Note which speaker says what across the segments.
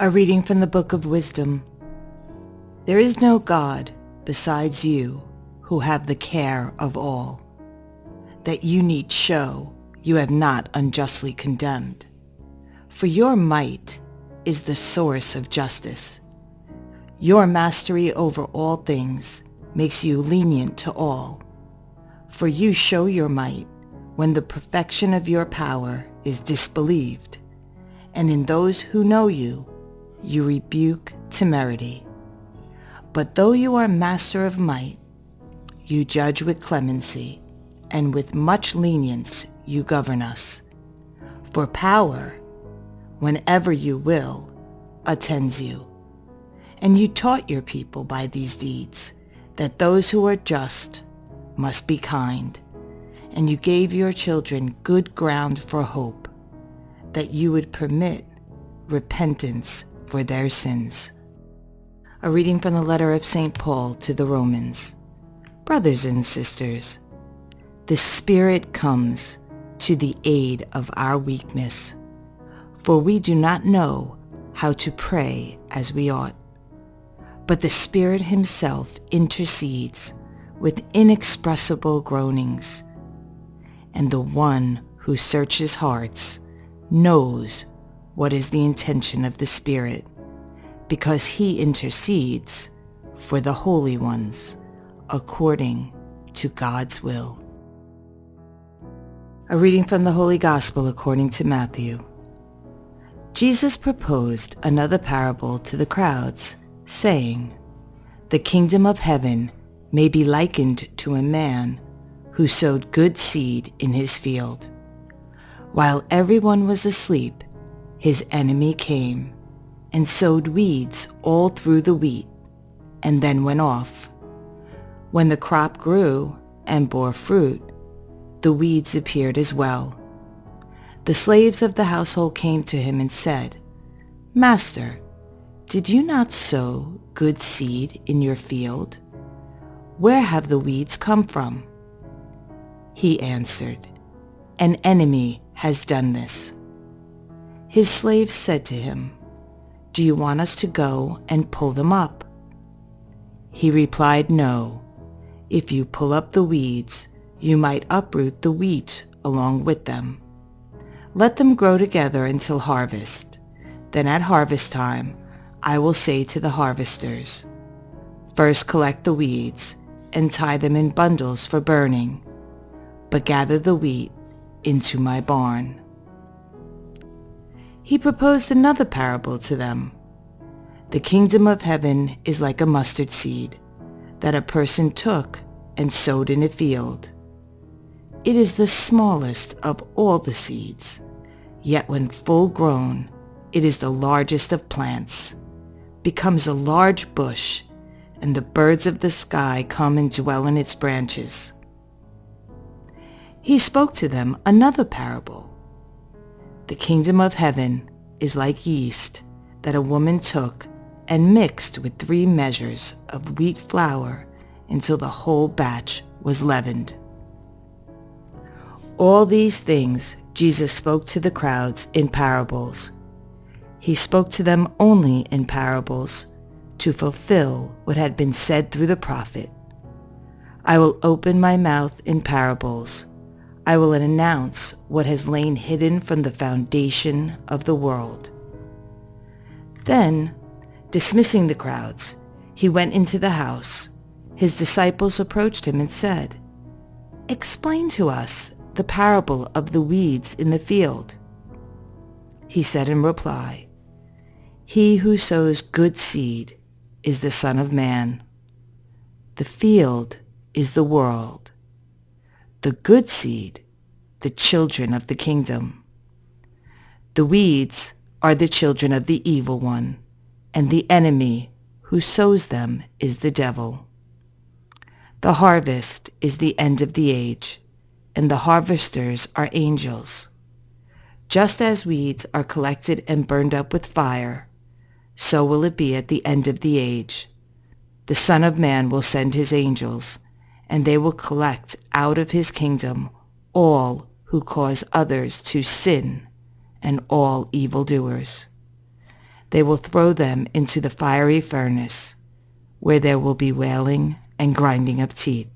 Speaker 1: A reading from the Book of Wisdom. There is no God besides you who have the care of all, that you need show you have not unjustly condemned. For your might is the source of justice. Your mastery over all things makes you lenient to all. For you show your might when the perfection of your power is disbelieved, and in those who know you rebuke temerity. But though you are master of might, you judge with clemency, and with much lenience you govern us. For power, whenever you will, attends you. And you taught your people by these deeds that those who are just must be kind, and you gave your children good ground for hope, that you would permit repentance for their sins. A reading from the letter of St. Paul to the Romans. Brothers and sisters, the Spirit comes to the aid of our weakness, for we do not know how to pray as we ought. But the Spirit himself intercedes with inexpressible groanings, and the one who searches hearts knows what is the intention of the Spirit, because he intercedes for the holy ones according to God's will. A reading from the Holy Gospel according to Matthew. Jesus proposed another parable to the crowds, saying, "The kingdom of heaven may be likened to a man who sowed good seed in his field. While everyone was asleep, his enemy came and sowed weeds all through the wheat, and then went off. When the crop grew and bore fruit, the weeds appeared as well. The slaves of the household came to him and said, 'Master, did you not sow good seed in your field? Where have the weeds come from?' He answered, 'An enemy has done this.' His slaves said to him, 'Do you want us to go and pull them up?' He replied, 'No. If you pull up the weeds, you might uproot the wheat along with them. Let them grow together until harvest. Then at harvest time, I will say to the harvesters, first collect the weeds and tie them in bundles for burning, but gather the wheat into my barn.'" He proposed another parable to them. "The kingdom of heaven is like a mustard seed that a person took and sowed in a field. It is the smallest of all the seeds, yet when full grown, it is the largest of plants, becomes a large bush, and the birds of the sky come and dwell in its branches." He spoke to them another parable. "The kingdom of heaven is like yeast that a woman took and mixed with 3 measures of wheat flour until the whole batch was leavened." All these things Jesus spoke to the crowds in parables. He spoke to them only in parables to fulfill what had been said through the prophet, "I will open my mouth in parables. I will announce what has lain hidden from the foundation of the world." Then, dismissing the crowds, he went into the house. His disciples approached him and said, "Explain to us the parable of the weeds in the field." He said in reply, "He who sows good seed is the Son of Man. The field is the world. The good seed, the children of the kingdom. The weeds are the children of the evil one, and the enemy who sows them is the devil. The harvest is the end of the age, and the harvesters are angels. Just as weeds are collected and burned up with fire, so will it be at the end of the age. The Son of Man will send his angels, and they will collect out of his kingdom all who cause others to sin and all evildoers. They will throw them into the fiery furnace, where there will be wailing and grinding of teeth.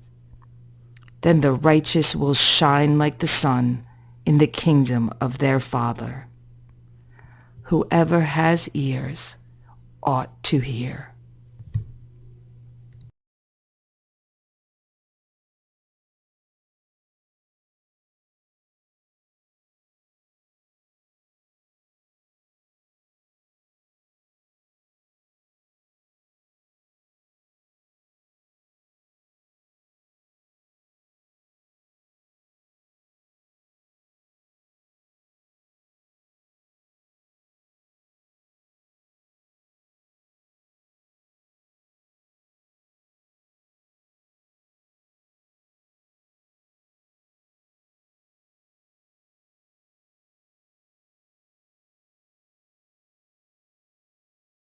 Speaker 1: Then the righteous will shine like the sun in the kingdom of their Father. Whoever has ears ought to hear.